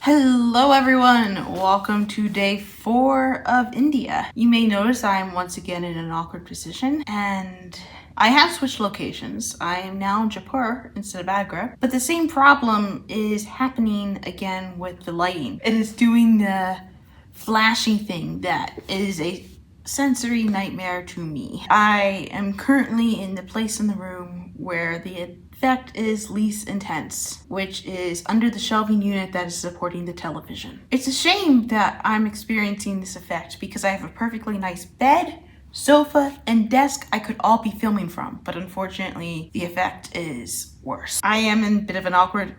Hello everyone, welcome to day 4 of India. You may notice I am once again in an awkward position and I have switched locations. I am now in Jaipur instead of Agra, but the same problem is happening again with the lighting. It is doing the flashy thing that is a sensory nightmare to me. I am currently in the place in the room where the effect is least intense, which is under the shelving unit that is supporting the television. It's a shame that I'm experiencing this effect because I have a perfectly nice bed, sofa, and desk I could all be filming from, but unfortunately the effect is worse. I am in a bit of an awkward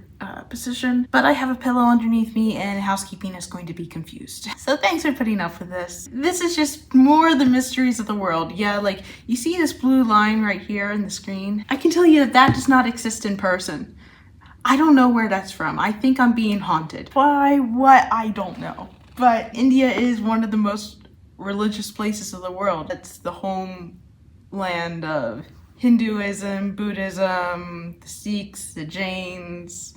position, but I have a pillow underneath me and housekeeping is going to be confused. So thanks for putting up with this. This is just more of the mysteries of the world. Yeah, like you see this blue line right here in the screen? I can tell you that that does not exist in person. I don't know where that's from. I think I'm being haunted. By what? I don't know. But India is one of the most religious places of the world. It's the homeland of Hinduism, Buddhism, the Sikhs, the Jains,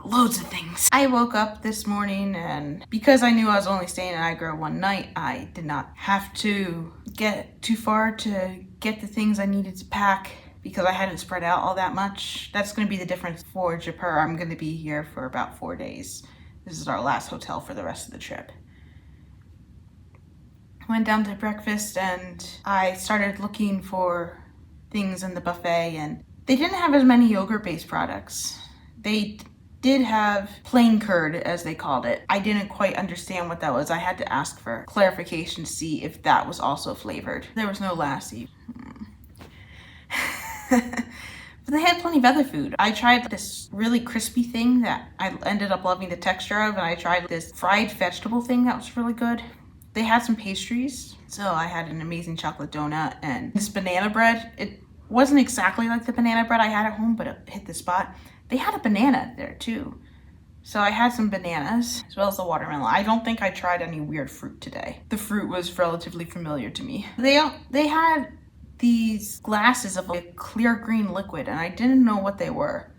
loads of things. I woke up this morning and because I knew I was only staying in Agra one night, I did not have to get too far to get the things I needed to pack because I hadn't spread out all that much. That's going to be the difference for Jaipur. I'm going to be here for about 4 days. This is our last hotel for the rest of the trip. Went down to breakfast and I started looking for things in the buffet and they didn't have as many yogurt-based products. They did have plain curd, as they called it. I didn't quite understand what that was. I had to ask for clarification to see if that was also flavored. There was no lassi. But they had plenty of other food. I tried this really crispy thing that I ended up loving the texture of, and I tried this fried vegetable thing that was really good. They had some pastries. So I had an amazing chocolate donut and this banana bread. It wasn't exactly like the banana bread I had at home, but it hit the spot. They had a banana there too. So I had some bananas as well as the watermelon. I don't think I tried any weird fruit today. The fruit was relatively familiar to me. They had these glasses of like clear green liquid and I didn't know what they were.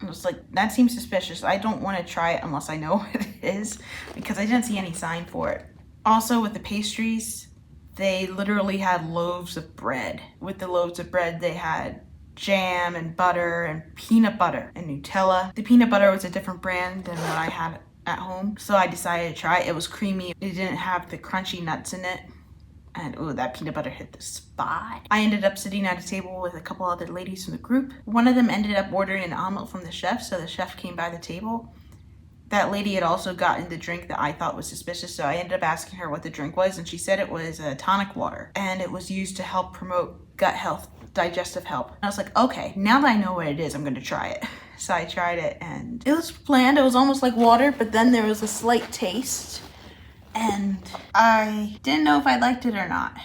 I was like, that seems suspicious. I don't want to try it unless I know what it is because I didn't see any sign for it. Also with the pastries, they literally had loaves of bread. With the loaves of bread, they had jam and butter and peanut butter and Nutella. The peanut butter was a different brand than what I had at home, so I decided to try it. It was creamy. It didn't have the crunchy nuts in it. And oh, that peanut butter hit the spot. I ended up sitting at a table with a couple other ladies from the group. One of them ended up ordering an omelet from the chef, so the chef came by the table. That lady had also gotten the drink that I thought was suspicious, so I ended up asking her what the drink was, and she said it was a tonic water, and it was used to help promote gut health, digestive health. And I was like, okay, now that I know what it is, I'm going to try it. So I tried it, and it was bland. It was almost like water, but then there was a slight taste, and I didn't know if I liked it or not.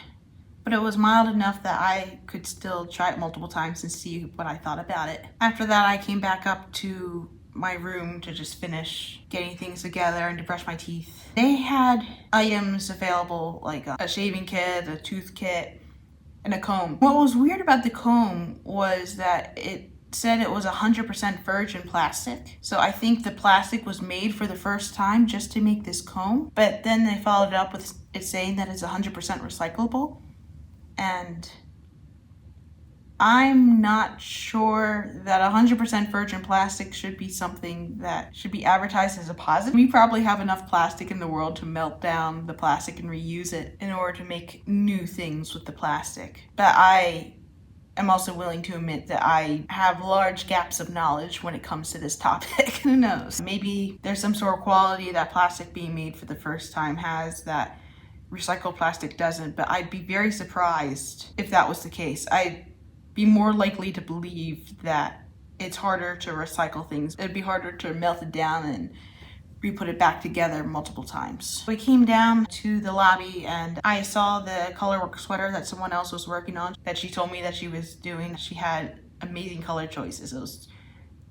But it was mild enough that I could still try it multiple times and see what I thought about it. After that, I came back up to my room to just finish getting things together and to brush my teeth. They had items available like a shaving kit, a tooth kit, and a comb. What was weird about the comb was that it said it was 100% virgin plastic. So I think the plastic was made for the first time just to make this comb. But then they followed it up with it saying that it's 100% recyclable. And I'm not sure that 100% virgin plastic should be something that should be advertised as a positive. We probably have enough plastic in the world to melt down the plastic and reuse it in order to make new things with the plastic. But I am also willing to admit that I have large gaps of knowledge when it comes to this topic. Who knows? Maybe there's some sort of quality that plastic being made for the first time has that recycled plastic doesn't, but I'd be very surprised if that was the case. I'd be more likely to believe that it's harder to recycle things. It'd be harder to melt it down and re-put it back together multiple times. We came down to the lobby and I saw the colorwork sweater that someone else was working on that she told me that she was doing. She had amazing color choices. It was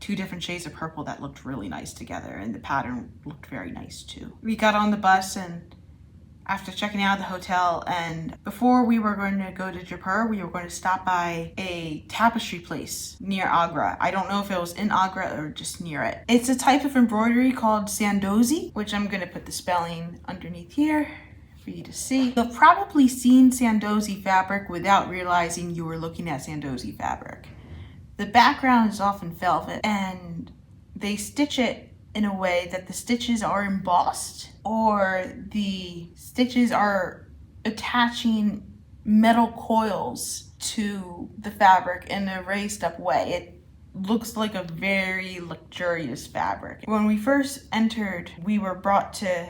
2 different shades of purple that looked really nice together and the pattern looked very nice too. We got on the bus and after checking out of the hotel, and before we were going to go to Jaipur, we were going to stop by a tapestry place near Agra. I don't know if it was in Agra or just near it. It's a type of embroidery called sandozi, which I'm going to put the spelling underneath here for you to see. You've probably seen sandozi fabric without realizing you were looking at sandozi fabric. The background is often velvet, and they stitch it in a way that the stitches are embossed, or the stitches are attaching metal coils to the fabric in a raised up way. It looks like a very luxurious fabric. When we first entered, we were brought to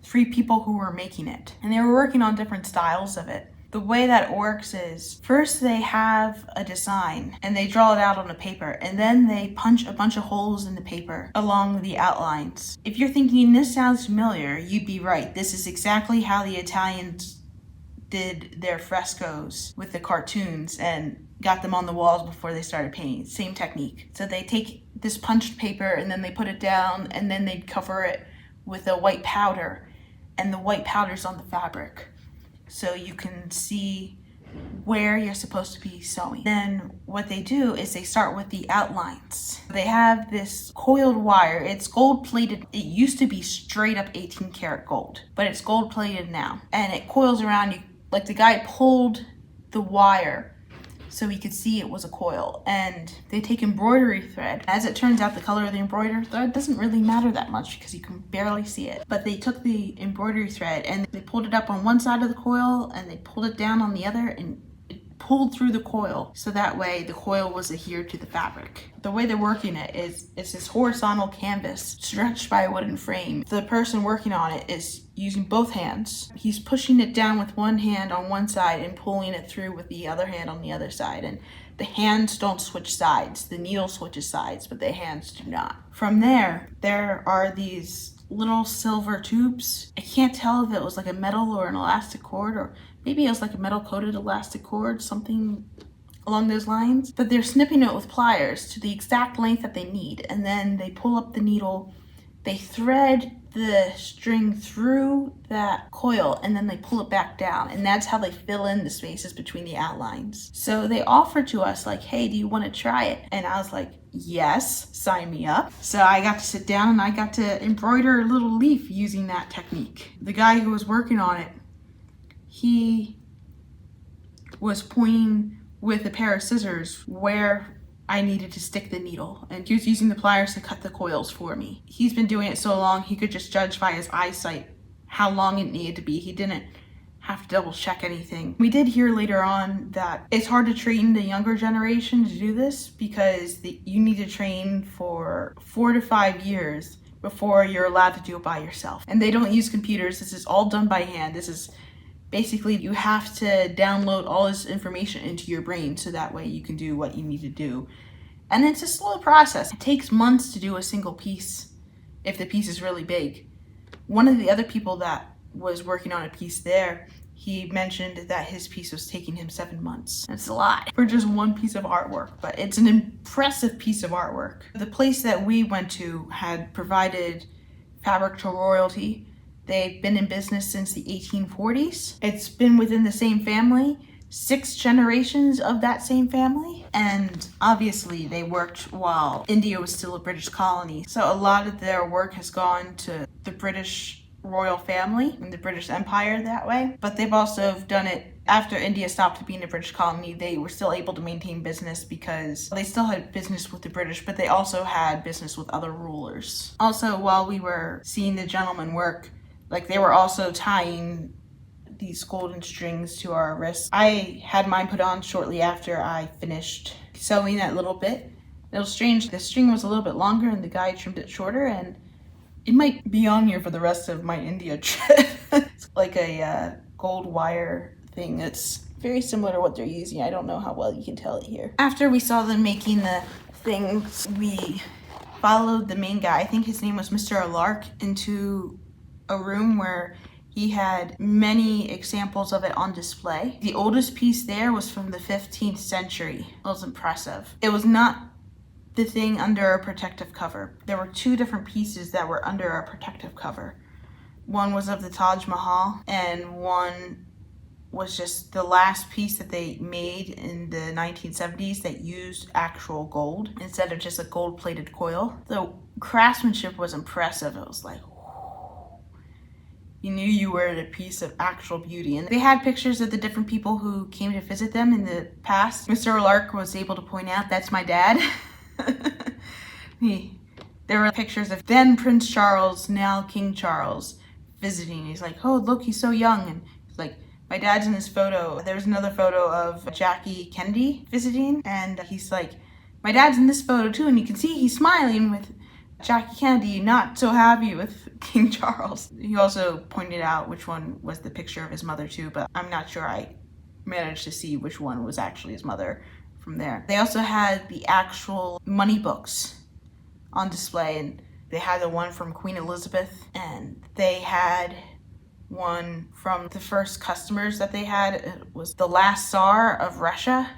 3 people who were making it, and they were working on different styles of it. The way that works is, first they have a design and they draw it out on the paper, and then they punch a bunch of holes in the paper along the outlines. If you're thinking this sounds familiar, you'd be right. This is exactly how the Italians did their frescoes with the cartoons and got them on the walls before they started painting. Same technique. So they take this punched paper and then they put it down, and then they cover it with a white powder, and the white powder's on the fabric, so you can see where you're supposed to be sewing. Then what they do is they start with the outlines. They have this coiled wire. It's gold plated. It used to be straight up 18 karat gold, but it's gold plated now. And it coils around you, like the guy pulled the wire so he could see it was a coil. And they take embroidery thread. As it turns out, the color of the embroidery thread doesn't really matter that much because you can barely see it. But they took the embroidery thread and they pulled it up on one side of the coil and they pulled it down on the other, and it pulled through the coil, so that way the coil was adhered to the fabric. The way they're working it is it's this horizontal canvas stretched by a wooden frame. The person working on it is using both hands. He's pushing it down with one hand on one side and pulling it through with the other hand on the other side. And the hands don't switch sides. The needle switches sides, but the hands do not. From there are these little silver tubes. I can't tell if it was like a metal or an elastic cord, or maybe it was like a metal coated elastic cord, something along those lines. But they're snipping it with pliers to the exact length that they need, and then they pull up the needle, they thread the string through that coil, and then they pull it back down, and that's how they fill in the spaces between the outlines. So they offered to us like, hey, do you want to try it? And I was like, yes, sign me up. So I got to sit down and I got to embroider a little leaf using that technique. The guy who was working on it, he was pointing with a pair of scissors where I needed to stick the needle, and he was using the pliers to cut the coils for me. He's been doing it so long, he could just judge by his eyesight how long it needed to be. He didn't have to double check anything. We did hear later on that it's hard to train the younger generation to do this because you need to train for 4 to 5 years before you're allowed to do it by yourself. And they don't use computers. This is all done by hand. This is basically, you have to download all this information into your brain so that way you can do what you need to do. And it's a slow process. It takes months to do a single piece if the piece is really big. One of the other people that was working on a piece there, he mentioned that his piece was taking him 7 months. It's a lot for just one piece of artwork, but it's an impressive piece of artwork. The place that we went to had provided fabric to royalty. They've been in business since the 1840s. It's been within the same family, 6 generations of that same family. And obviously they worked while India was still a British colony. So a lot of their work has gone to the British royal family and the British Empire that way. But they've also done it after India stopped being a British colony. They were still able to maintain business because they still had business with the British, but they also had business with other rulers. Also, while we were seeing the gentlemen work, like, they were also tying these golden strings to our wrists. I had mine put on shortly after I finished sewing that little bit. It was strange. The string was a little bit longer and the guy trimmed it shorter, and it might be on here for the rest of my India trip. It's like a gold wire thing that's very similar to what they're using. I don't know how well you can tell it here. After we saw them making the things, we followed the main guy, I think his name was Mr. Lark, into a room where he had many examples of it on display. The oldest piece there was from the 15th century. It was impressive. It was not the thing under a protective cover. There were 2 different pieces that were under a protective cover. One was of the Taj Mahal, and one was just the last piece that they made in the 1970s that used actual gold instead of just a gold-plated coil. The craftsmanship was impressive. It was like, you knew you were a piece of actual beauty. And they had pictures of the different people who came to visit them in the past. Mr. Lark was able to point out, that's my dad. There were pictures of then Prince Charles, now King Charles, visiting. He's like, oh, look, he's so young. And he's like, my dad's in this photo. There's another photo of Jackie Kennedy visiting, and he's like, my dad's in this photo too, and you can see he's smiling with Jackie Kennedy, not so happy with King Charles. He also pointed out which one was the picture of his mother too, but I'm not sure I managed to see which one was actually his mother from there. They also had the actual money books on display, and they had the one from Queen Elizabeth, and they had one from the first customers that they had. It was the last Tsar of Russia.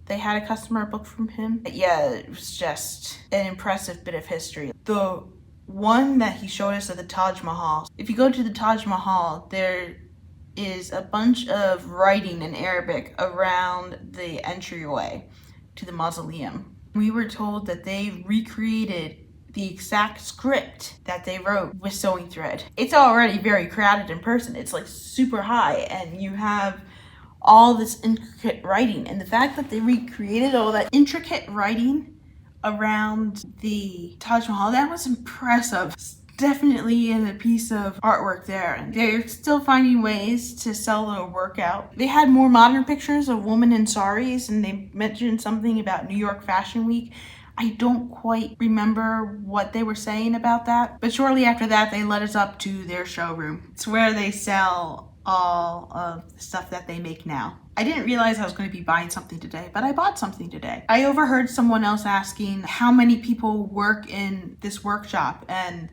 They had a customer book from him. But yeah, it was just an impressive bit of history. The one that he showed us at the Taj Mahal. If you go to the Taj Mahal, there is a bunch of writing in Arabic around the entryway to the mausoleum. We were told that they recreated the exact script that they wrote with sewing thread. It's already very crowded in person. It's like super high, and you have all this intricate writing. And the fact that they recreated all that intricate writing around the Taj Mahal, that was impressive. Definitely a piece of artwork there. And they're still finding ways to sell their work out. They had more modern pictures of women in saris, and they mentioned something about New York Fashion Week. I don't quite remember what they were saying about that, but shortly after that, they led us up to their showroom. It's where they sell all of the stuff that they make now. I didn't realize I was going to be buying something today, but I bought something today. I overheard someone else asking how many people work in this workshop, and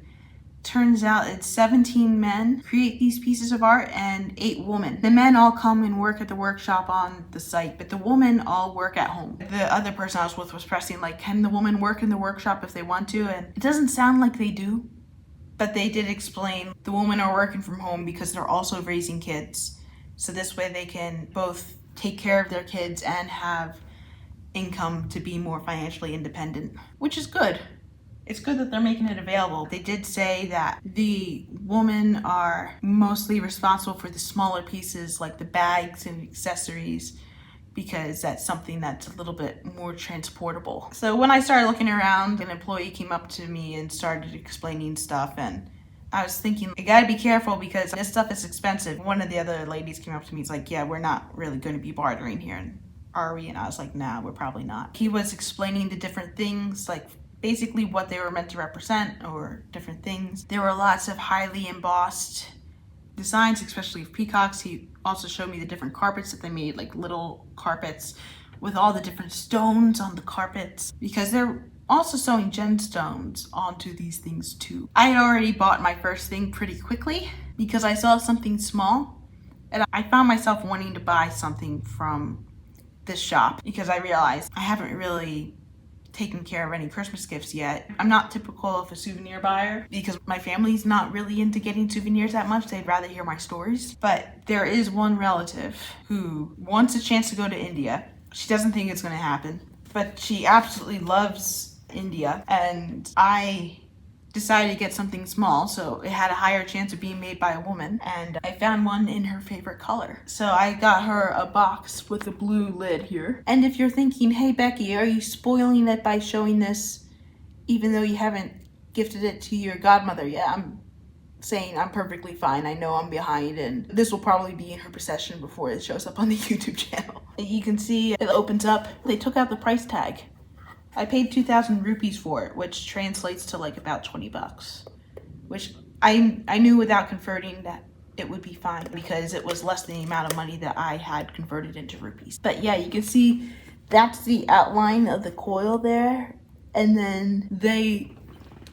turns out it's 17 men create these pieces of art and 8 women. The men all come and work at the workshop on the site, but the women all work at home. The other person I was with was pressing like, can the women work in the workshop if they want to? And it doesn't sound like they do, but they did explain the women are working from home because they're also raising kids. So this way they can both take care of their kids and have income to be more financially independent, which is good. It's good that they're making it available. They did say that the women are mostly responsible for the smaller pieces like the bags and accessories, because that's something that's a little bit more transportable. So when I started looking around, an employee came up to me and started explaining stuff, and I was thinking, I gotta be careful because this stuff is expensive. One of the other ladies came up to me, he's like, yeah, we're not really gonna be bartering here, and are we? And I was like, nah, we're probably not. He was explaining the different things, like basically what they were meant to represent or different things. There were lots of highly embossed designs, especially of peacocks. He also showed me the different carpets that they made, like little carpets with all the different stones on the carpets, because they're also sewing gemstones onto these things too. I had already bought my first thing pretty quickly because I saw something small, and I found myself wanting to buy something from this shop because I realized I haven't really taken care of any Christmas gifts yet. I'm not typical of a souvenir buyer because my family's not really into getting souvenirs that much. They'd rather hear my stories. But there is one relative who wants a chance to go to India. She doesn't think it's going to happen, but she absolutely loves India. And I decided to get something small, so it had a higher chance of being made by a woman, and I found one in her favorite color. So I got her a box with a blue lid here. And if you're thinking, hey Becky, are you spoiling it by showing this even though you haven't gifted it to your godmother yet? I'm saying I'm perfectly fine. I know I'm behind, and this will probably be in her possession before it shows up on the YouTube channel. You can see it opens up. They took out the price tag. I paid 2,000 rupees for it, which translates to like about 20 bucks, which I knew without converting that it would be fine because it was less than the amount of money that I had converted into rupees. But yeah, you can see that's the outline of the coil there, and then they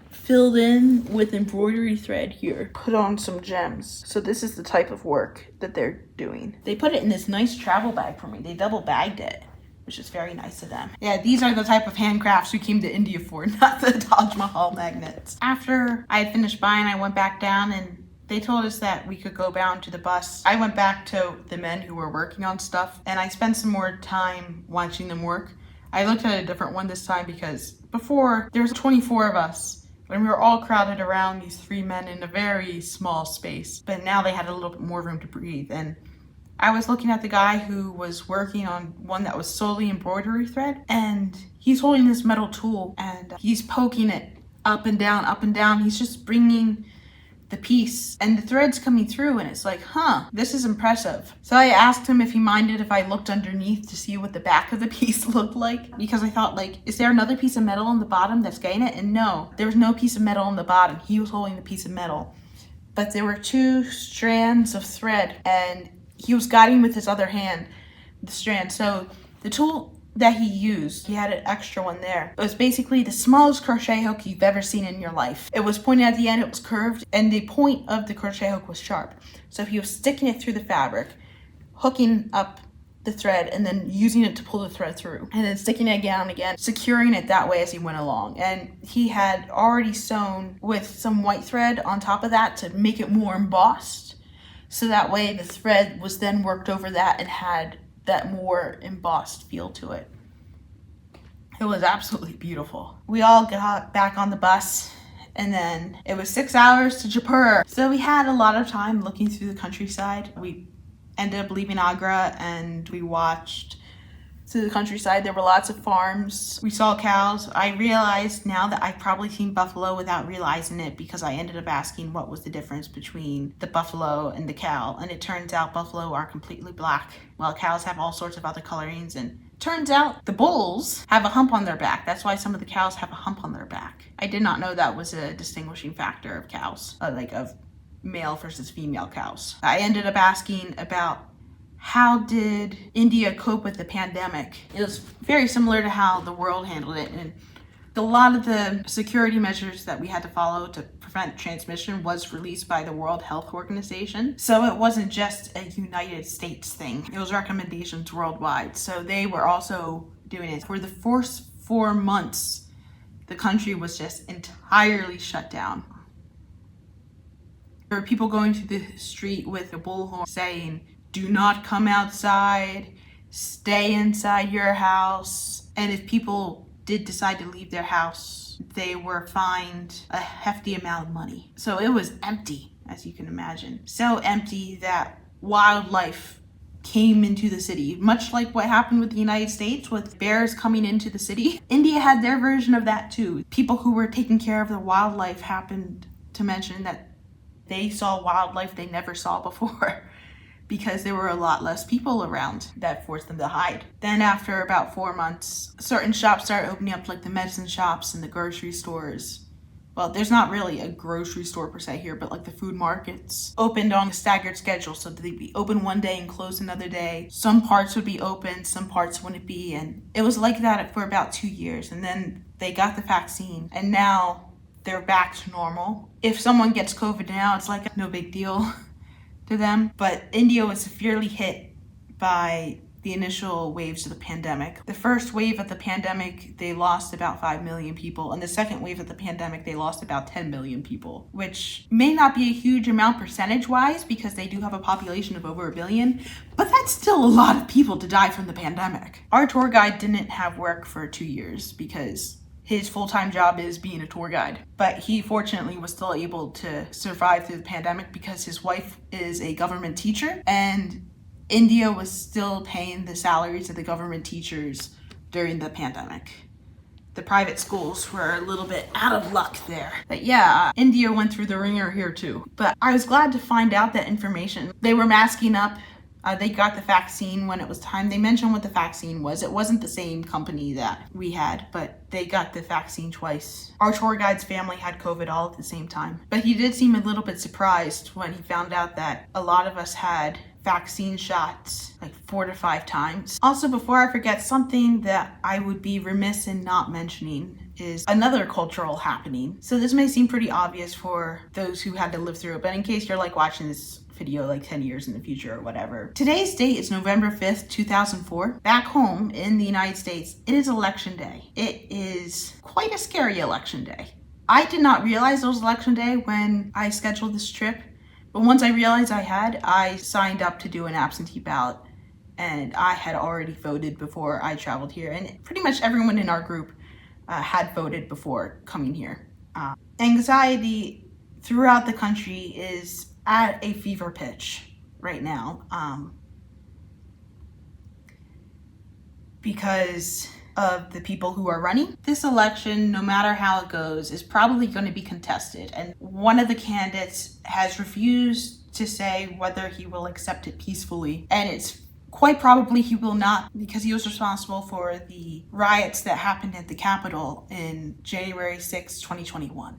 filled in with embroidery thread here, put on some gems. So this is the type of work that they're doing. They put it in this nice travel bag for me. They double bagged it, which is very nice of them. Yeah, these are the type of handcrafts we came to India for, not the Taj Mahal magnets. After I had finished buying, I went back down and They told us that we could go down to the bus. I went back to the men who were working on stuff, and I spent some more time watching them work. I looked at a different one this time because before there was 24 of us, and we were all crowded around these 3 men in a very small space. But now they had a little bit more room to breathe. And I was looking at the guy who was working on one that was solely embroidery thread, and he's holding this metal tool and he's poking it up and down, up and down. He's just bringing the piece and the thread's coming through, and it's like, this is impressive. So I asked him if he minded if I looked underneath to see what the back of the piece looked like, because I thought, like, is there another piece of metal on the bottom that's getting it? And no, there was no piece of metal on the bottom. He was holding the piece of metal, but there were 2 strands of thread, and he was guiding with his other hand the strand. So the tool that he used, he had an extra one there. It was basically the smallest crochet hook you've ever seen in your life. It was pointed at the end, it was curved, and the point of the crochet hook was sharp. So he was sticking it through the fabric, hooking up the thread, and then using it to pull the thread through, and then sticking it down again, securing it that way as he went along. And he had already sewn with some white thread on top of that to make it more embossed. So that way the thread was then worked over that and had that more embossed feel to it. It was absolutely beautiful. We all got back on the bus, and then it was 6 hours to Jaipur. So we had a lot of time looking through the countryside. We ended up leaving Agra and we watched through the countryside. There were lots of farms. We saw cows. I realized now that I've probably seen buffalo without realizing it, because I ended up asking what was the difference between the buffalo and the cow. And it turns out buffalo are completely black, while cows have all sorts of other colorings. And turns out the bulls have a hump on their back. That's why some of the cows have a hump on their back. I did not know that was a distinguishing factor of cows, like of male versus female cows. I ended up asking about how did India cope with the pandemic. It was very similar to how the world handled it, and a lot of the security measures that we had to follow to prevent transmission was released by the World Health Organization. So it wasn't just a United States thing. It was recommendations worldwide. So they were also doing it. For the first 4 months, the country was just entirely shut down. There were people going to the street with a bullhorn saying, "Do not come outside, stay inside your house." And if people did decide to leave their house, they were fined a hefty amount of money. So it was empty, as you can imagine. So empty that wildlife came into the city, much like what happened with the United States with bears coming into the city. India had their version of that too. People who were taking care of the wildlife happened to mention that they saw wildlife they never saw before, because there were a lot less people around that forced them to hide. Then after about 4 months, certain shops started opening up, like the medicine shops and the grocery stores. Well, there's not really a grocery store per se here, but like the food markets opened on a staggered schedule. So they'd be open one day and closed another day. Some parts would be open, some parts wouldn't be. And it was like that for about 2 years. And then they got the vaccine, and now they're back to normal. If someone gets COVID now, it's like no big deal to them. But India was severely hit by the initial waves of the pandemic. The first wave of the pandemic, they lost about 5 million people. And the second wave of the pandemic, they lost about 10 million people, which may not be a huge amount percentage-wise because they do have a population of over 1 billion, but that's still a lot of people to die from the pandemic. Our tour guide didn't have work for 2 years because his full-time job is being a tour guide. But he fortunately was still able to survive through the pandemic because his wife is a government teacher, and India was still paying the salaries of the government teachers during the pandemic. The private schools were a little bit out of luck there. But yeah, India went through the ringer here too. But I was glad to find out that information. They were masking up. They got the vaccine when it was time. They mentioned what the vaccine was. It wasn't the same company that we had, but they got the vaccine twice. Our tour guide's family had COVID all at the same time. But he did seem a little bit surprised when he found out that a lot of us had vaccine shots like 4 to 5 times. Also, before I forget, something that I would be remiss in not mentioning is another cultural happening. So this may seem pretty obvious for those who had to live through it, but in case you're like watching this video like 10 years in the future or whatever. Today's date is November 5th, 2004. Back home in the United States, it is election day. It is quite a scary election day. I did not realize it was election day when I scheduled this trip But once I realized I signed up to do an absentee ballot, and I had already voted before I traveled here, and pretty much everyone in our group had voted before coming here. Anxiety throughout the country is at a fever pitch right now, because of the people who are running. This election, no matter how it goes, is probably going to be contested, and one of the candidates has refused to say whether he will accept it peacefully, and it's quite probably he will not, because he was responsible for the riots that happened at the Capitol in January 6, 2021,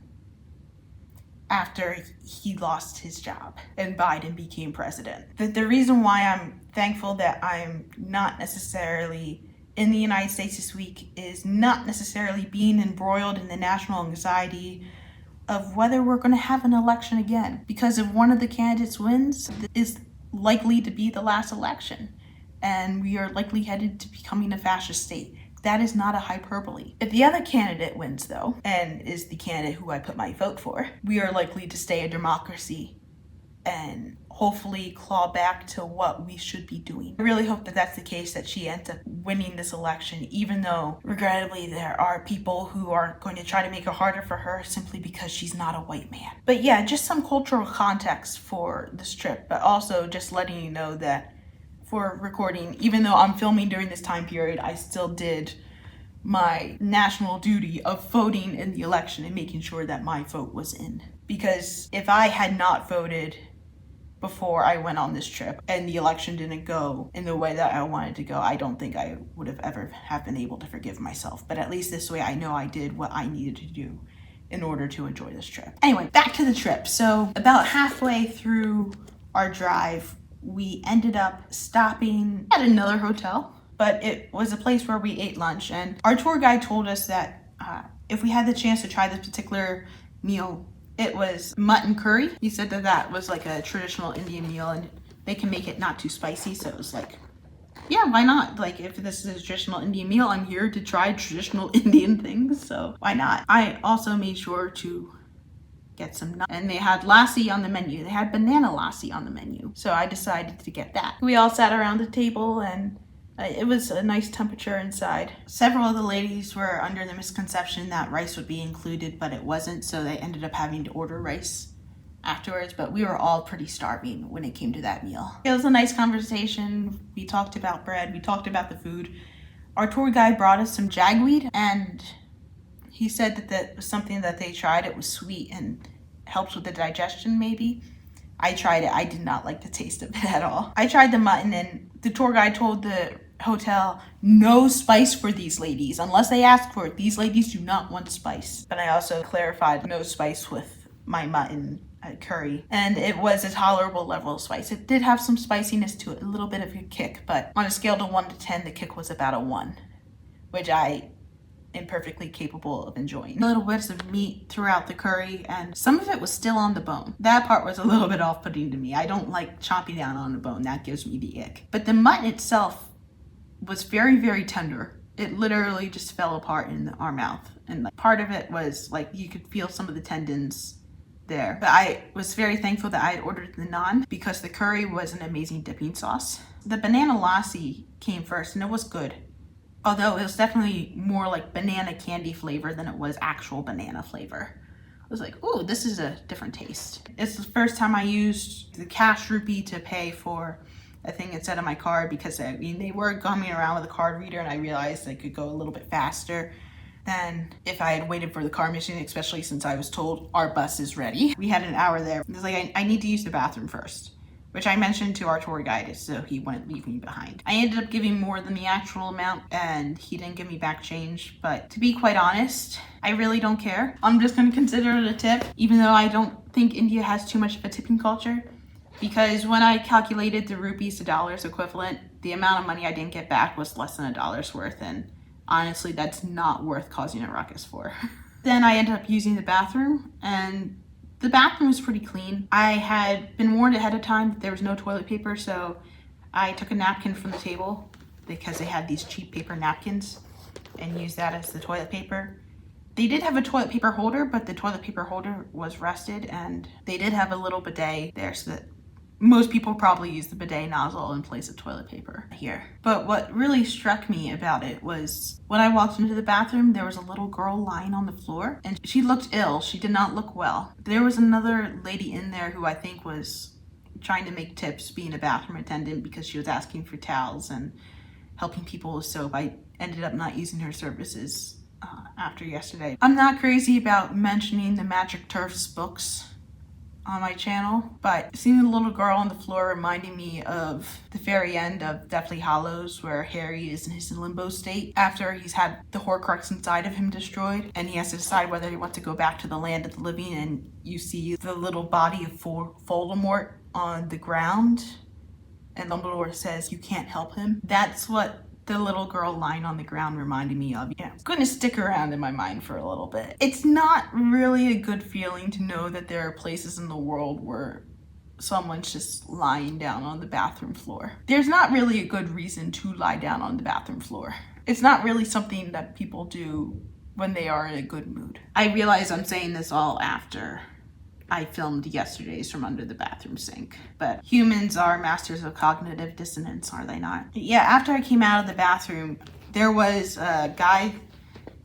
after he lost his job and Biden became president. The reason why I'm thankful that I'm not necessarily in the United States this week is not necessarily being embroiled in the national anxiety of whether we're going to have an election again. Because if one of the candidates wins, it's likely to be the last election, and we are likely headed to becoming a fascist state. That is not a hyperbole. If the other candidate wins, though, and is the candidate who I put my vote for, we are likely to stay a democracy and hopefully claw back to what we should be doing. I really hope that that's the case, that she ends up winning this election, even though, regrettably, there are people who are going to try to make it harder for her simply because she's not a white man. But yeah, just some cultural context for this trip, but also just letting you know that for recording, even though I'm filming during this time period, I still did my national duty of voting in the election and making sure that my vote was in. Because if I had not voted before I went on this trip and the election didn't go in the way that I wanted to go, I don't think I would have ever have been able to forgive myself. But at least this way I know I did what I needed to do in order to enjoy this trip. Anyway, back to the trip. So about halfway through our drive, we ended up stopping at another hotel, but it was a place where we ate lunch, and our tour guide told us that if we had the chance to try this particular meal, it was mutton curry. He said that that was like a traditional Indian meal, and they can make it not too spicy, so it was like, yeah, why not? Like, if this is a traditional Indian meal, I'm here to try traditional Indian things, so why not? I also made sure to get some nuts, and they had lassi on the menu. They had banana lassi on the menu, so I decided to get that. We all sat around the table, and it was a nice temperature inside. Several of the ladies were under the misconception that rice would be included, but it wasn't, so they ended up having to order rice afterwards, but we were all pretty starving when it came to that meal. It was a nice conversation. We talked about bread, we talked about the food. Our tour guide brought us some jagweed, and he said that that was something that they tried. It was sweet and helps with the digestion, maybe. I tried it. I did not like the taste of it at all. I tried the mutton, and the tour guide told the hotel, no spice for these ladies. Unless they ask for it, these ladies do not want spice. But I also clarified no spice with my mutton curry, and it was a tolerable level of spice. It did have some spiciness to it, a little bit of a kick, but on a scale to 1 to 10, the kick was about a 1, which I am perfectly capable of enjoying. Little bits of meat throughout the curry, and some of it was still on the bone. That part was a little bit off-putting to me. I don't like chomping down on the bone. That gives me the ick. But the mutton itself was very, very tender. It literally just fell apart in our mouth, and like part of it was like you could feel some of the tendons there. But I was very thankful that I had ordered the naan because the curry was an amazing dipping sauce. The banana lassi came first, and it was good. Although it was definitely more like banana candy flavor than it was actual banana flavor. I was like, ooh, this is a different taste. It's the first time I used the cash rupee to pay for a thing instead of my card, because I mean, they were coming around with a card reader, and I realized I could go a little bit faster than if I had waited for the card machine, especially since I was told our bus is ready. We had an hour there. It was like, I need to use the bathroom first, which I mentioned to our tour guide so he wouldn't leave me behind. I ended up giving more than the actual amount, and he didn't give me back change, but to be quite honest, I really don't care. I'm just gonna consider it a tip, even though I don't think India has too much of a tipping culture, because when I calculated the rupees to dollars equivalent, the amount of money I didn't get back was less than $1's worth, and honestly, that's not worth causing a ruckus for. Then I ended up using the bathroom, and the bathroom was pretty clean. I had been warned ahead of time that there was no toilet paper, so I took a napkin from the table because they had these cheap paper napkins and used that as the toilet paper. They did have a toilet paper holder, but the toilet paper holder was rusted, and they did have a little bidet there, so that most people probably use the bidet nozzle in place of toilet paper here. But what really struck me about it was when I walked into the bathroom, there was a little girl lying on the floor, and she looked ill. She did not look well. There was another lady in there who I think was trying to make tips being a bathroom attendant because she was asking for towels and helping people with soap. I ended up not using her services after yesterday. I'm not crazy about mentioning the Magic Turfs books on my channel, but seeing the little girl on the floor reminded me of the very end of Deathly Hallows, where Harry is in his limbo state after he's had the Horcrux inside of him destroyed, and he has to decide whether he wants to go back to the land of the living, and you see the little body of Voldemort on the ground, and Dumbledore says you can't help him. That's what the little girl lying on the ground reminded me of. Yeah, it's going to stick around in my mind for a little bit. It's not really a good feeling to know that there are places in the world where someone's just lying down on the bathroom floor. There's not really a good reason to lie down on the bathroom floor. It's not really something that people do when they are in a good mood. I realize I'm saying this all after I filmed yesterday's from under the bathroom sink, but humans are masters of cognitive dissonance, are they not? Yeah, after I came out of the bathroom, there was a guy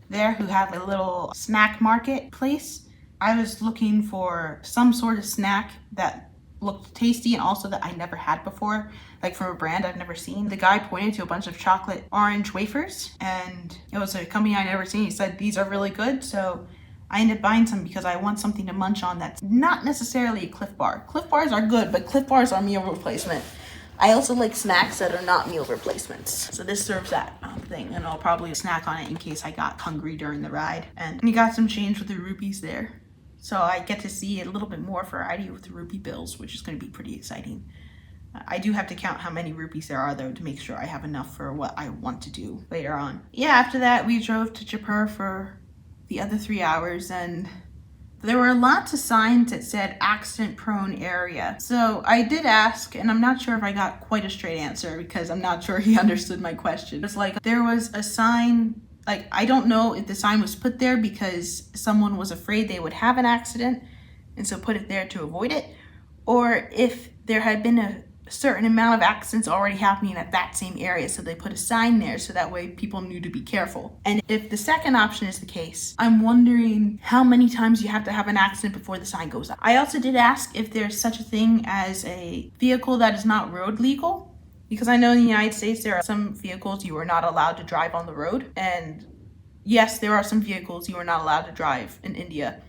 there who had a little snack market place. I was looking for some sort of snack that looked tasty and also that I never had before, like from a brand I've never seen. The guy pointed to a bunch of chocolate orange wafers, and it was a company I'd never seen. He said, these are really good, so I ended up buying some because I want something to munch on that's not necessarily a Cliff Bar. Cliff Bars are good, but Cliff Bars are meal replacement. I also like snacks that are not meal replacements. So this serves that thing, and I'll probably snack on it in case I got hungry during the ride. And you got some change with the rupees there. So I get to see a little bit more variety with the rupee bills, which is going to be pretty exciting. I do have to count how many rupees there are, though, to make sure I have enough for what I want to do later on. Yeah, after that, we drove to Jaipur for the other 3 hours, and there were lots of signs that said accident prone area. So I did ask, and I'm not sure if I got quite a straight answer because I'm not sure he understood my question. It's like there was a sign, like I don't know if the sign was put there because someone was afraid they would have an accident and so put it there to avoid it, or if there had been a certain amount of accidents already happening at that same area, so they put a sign there so that way people knew to be careful. And if the second option is the case, I'm wondering how many times you have to have an accident before the sign goes up. I also did ask if there's such a thing as a vehicle that is not road legal, because I know in the United States there are some vehicles you are not allowed to drive on the road, and yes, there are some vehicles you are not allowed to drive in India.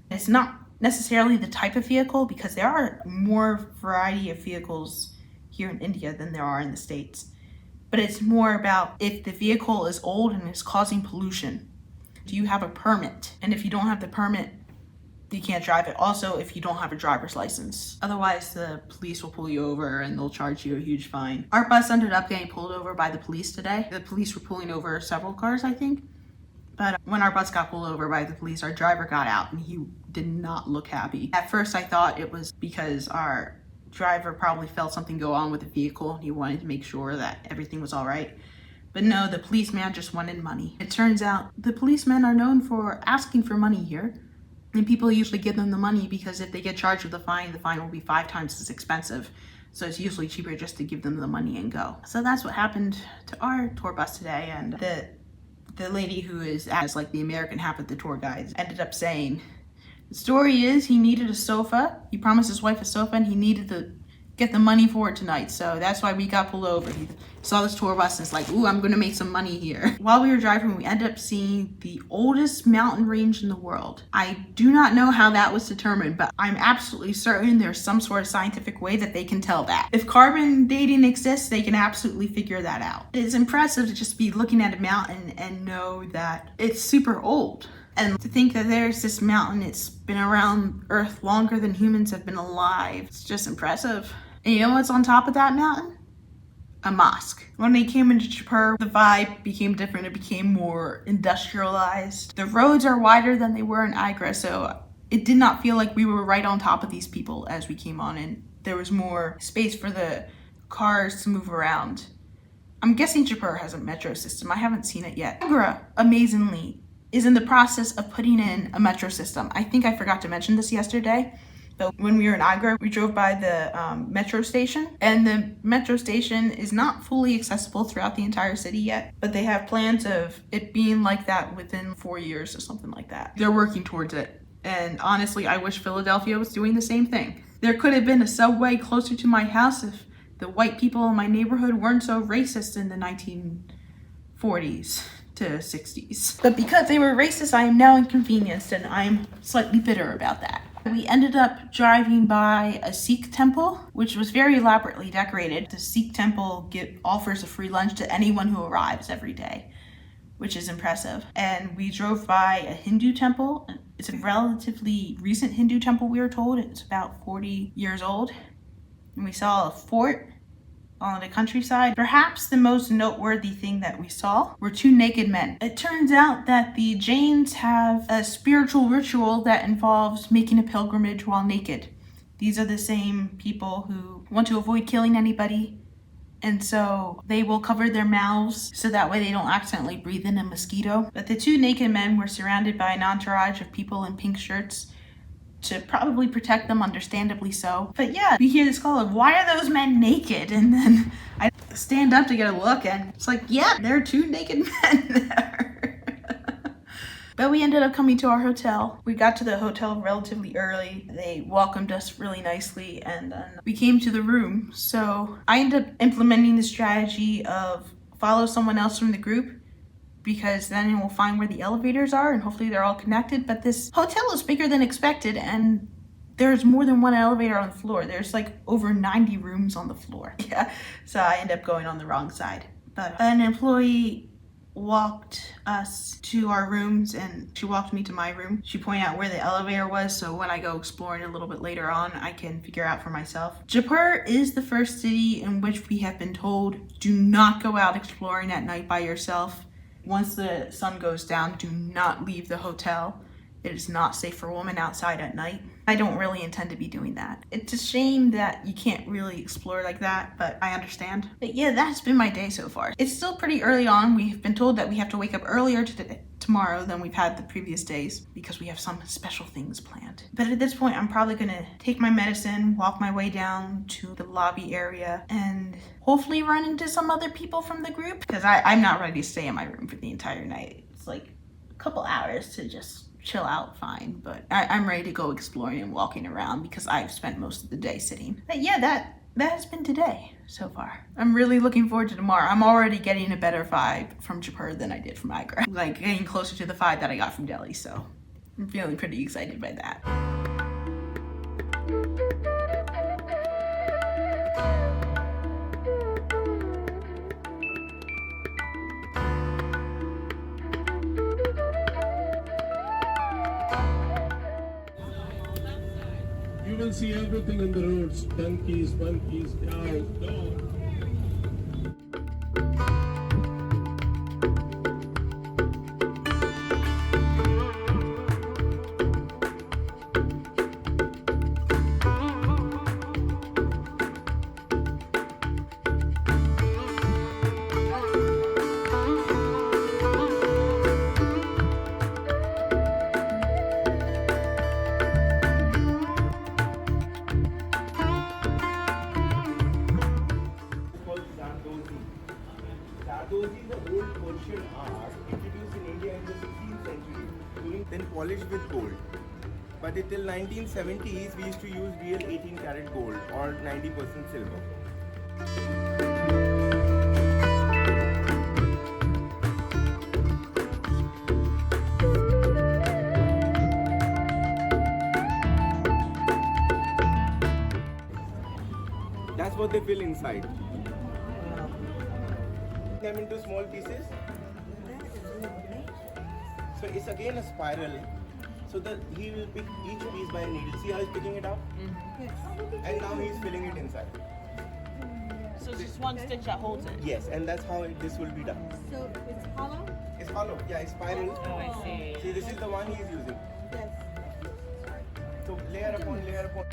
It's not necessarily the type of vehicle, because there are more variety of vehicles here in India than there are in the States. But it's more about if the vehicle is old and is causing pollution. Do you have a permit? And if you don't have the permit, you can't drive it. Also, if you don't have a driver's license. Otherwise, the police will pull you over and they'll charge you a huge fine. Our bus ended up getting pulled over by the police today. The police were pulling over several cars, I think. But when our bus got pulled over by the police, our driver got out and he did not look happy. At first, I thought it was because our driver probably felt something go on with the vehicle and he wanted to make sure that everything was all right. But no, the policeman just wanted money. It turns out the policemen are known for asking for money here, and people usually give them the money because if they get charged with the fine will be 5 times as expensive. So it's usually cheaper just to give them the money and go. So that's what happened to our tour bus today, and the lady who is as like the American half of the tour guides ended up saying, the story is he needed a sofa. He promised his wife a sofa and he needed to get the money for it tonight. So that's why we got pulled over. He saw this tour bus and it's like, ooh, I'm gonna make some money here. While we were driving, we ended up seeing the oldest mountain range in the world. I do not know how that was determined, but I'm absolutely certain there's some sort of scientific way that they can tell that. If carbon dating exists, they can absolutely figure that out. It's impressive to just be looking at a mountain and know that it's super old. And to think that there's this mountain, it's been around Earth longer than humans have been alive. It's just impressive. And you know what's on top of that mountain? A mosque. When they came into Jaipur, the vibe became different. It became more industrialized. The roads are wider than they were in Agra, so it did not feel like we were right on top of these people as we came on, and there was more space for the cars to move around. I'm guessing Jaipur has a metro system. I haven't seen it yet. Agra, amazingly, is in the process of putting in a metro system. I think I forgot to mention this yesterday, but when we were in Agra, we drove by the metro station, and the metro station is not fully accessible throughout the entire city yet, but they have plans of it being like that within 4 years or something like that. They're working towards it. And honestly, I wish Philadelphia was doing the same thing. There could have been a subway closer to my house if the white people in my neighborhood weren't so racist in the 1940s to 60s. But because they were racist, I am now inconvenienced, and I'm slightly bitter about that. We ended up driving by a Sikh temple, which was very elaborately decorated. The Sikh temple offers a free lunch to anyone who arrives every day, which is impressive. And we drove by a Hindu temple. It's a relatively recent Hindu temple, we were told. It's about 40 years old. And we saw a fort on the countryside. Perhaps the most noteworthy thing that we saw were two naked men. It turns out that the Jains have a spiritual ritual that involves making a pilgrimage while naked. These are the same people who want to avoid killing anybody, and so they will cover their mouths so that way they don't accidentally breathe in a mosquito. But the two naked men were surrounded by an entourage of people in pink shirts to probably protect them, understandably so. But yeah, we hear this call of, why are those men naked? And then I stand up to get a look, and it's like, yeah, there are two naked men there. But we ended up coming to our hotel. We got to the hotel relatively early. They welcomed us really nicely, and then we came to the room. So I ended up implementing the strategy of follow someone else from the group, because then we'll find where the elevators are and hopefully they're all connected. But this hotel is bigger than expected, and there's more than one elevator on the floor. There's like over 90 rooms on the floor. Yeah, so I ended up going on the wrong side. But an employee walked us to our rooms, and she walked me to my room. She pointed out where the elevator was, so when I go exploring a little bit later on, I can figure out for myself. Jaipur is the first city in which we have been told, do not go out exploring at night by yourself. Once the sun goes down, do not leave the hotel. It is not safe for women outside at night. I don't really intend to be doing that. It's a shame that you can't really explore like that, but I understand. But yeah, that's been my day so far. It's still pretty early on. We've been told that we have to wake up earlier tomorrow than we've had the previous days because we have some special things planned. But at this point, I'm probably gonna take my medicine, walk my way down to the lobby area, and hopefully run into some other people from the group, because I'm not ready to stay in my room for the entire night. It's like a couple hours to just chill out, fine, but I'm ready to go exploring and walking around because I've spent most of the day sitting. But yeah, that has been today so far. I'm really looking forward to tomorrow. I'm already getting a better vibe from Jaipur than I did from Agra. Like getting closer to the vibe that I got from Delhi, so I'm feeling pretty excited by that. You will see everything in the roads, donkeys, monkeys, cows, dogs. Those is the old Persian art introduced in India in the 16th century, then polished with gold. But until 1970s, we used to use real 18 karat gold or 90% silver. That's what they fill inside. Them into small pieces. So it's again a spiral. So that he will pick each piece by a needle. See how he's picking it up? And now he's filling it inside. So it's just one stitch that holds it? Yes, and that's how this will be done. So it's hollow? It's hollow, yeah, it's spiral. Oh, I see. See, this is the one he's using. Yes. So layer upon layer upon.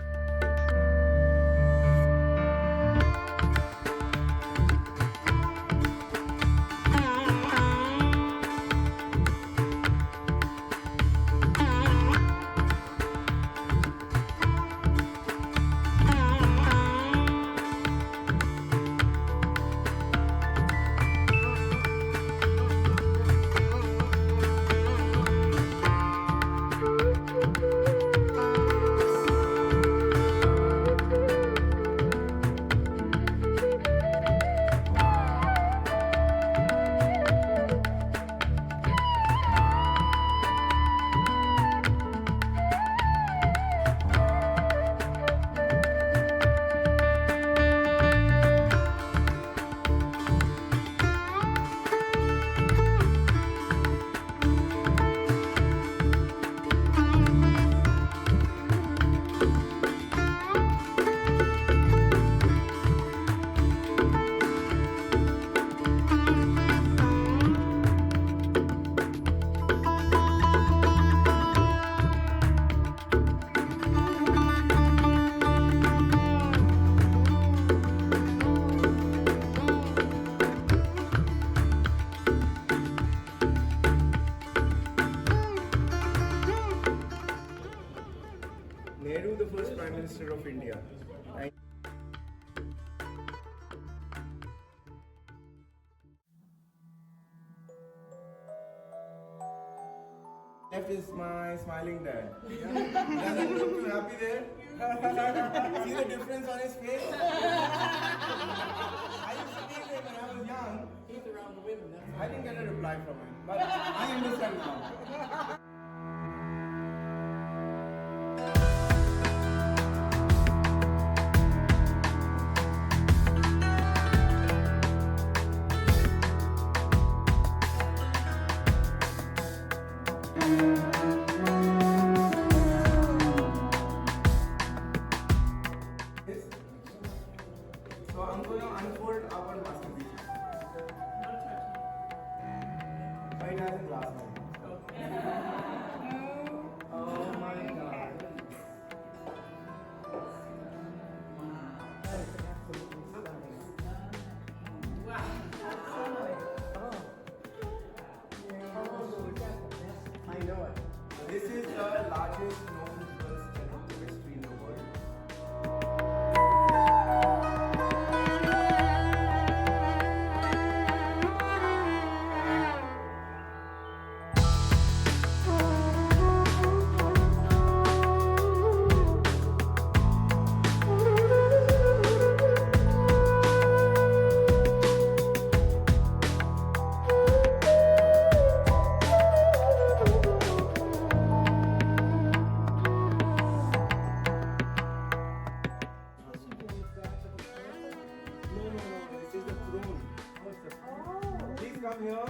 Minister of India. Left is my smiling dad. Doesn't look too happy there. See the difference on his face? I used to be there when I was young. He's around the women. I didn't get a reply from him, but I understand now. So I'm going to unfold our masterpiece. Right as in last time. Oh my god. I know it. This is the largest known girls' chemistry in the world. This is the throne. Please come here.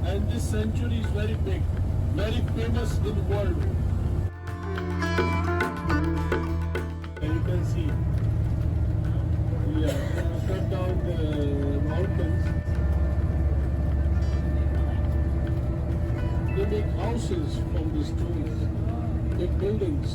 And this sanctuary is very big, very famous in the world. And you can see, cut down the mountains. They make houses from these trees, big buildings.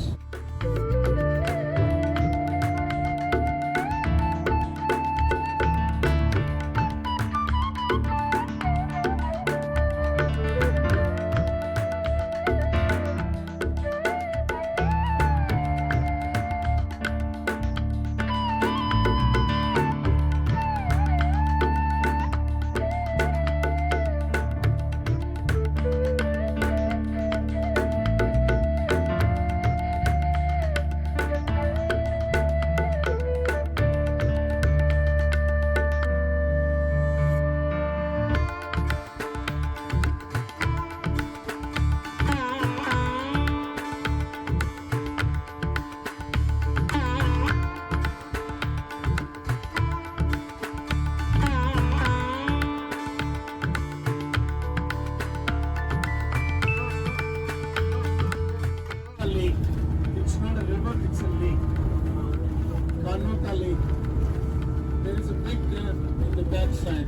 Manota Lake. There is a big dam on the backside.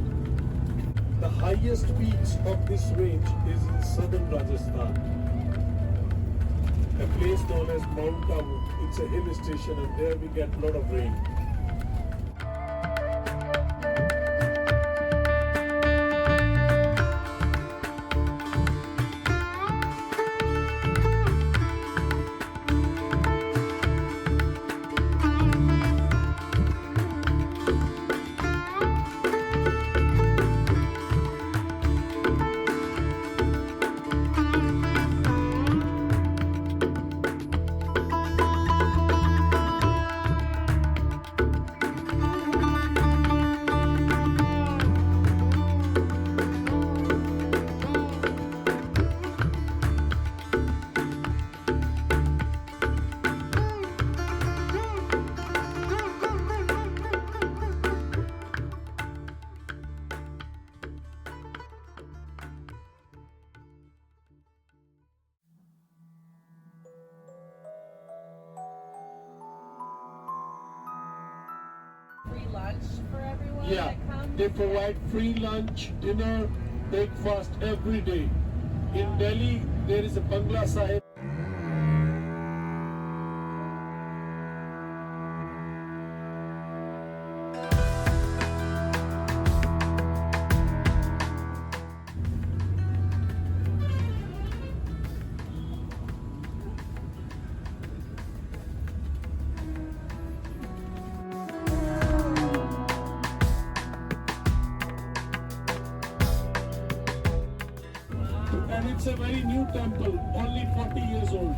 The highest peaks of this range is in southern Rajasthan. A place known as Mount Abu. It's a hill station and there we get a lot of rain. Free lunch for everyone Yeah, that comes? they provide free lunch, dinner, breakfast every day. In Delhi, there is a Bangla Sahib. And it's a very new temple, only 40 years old.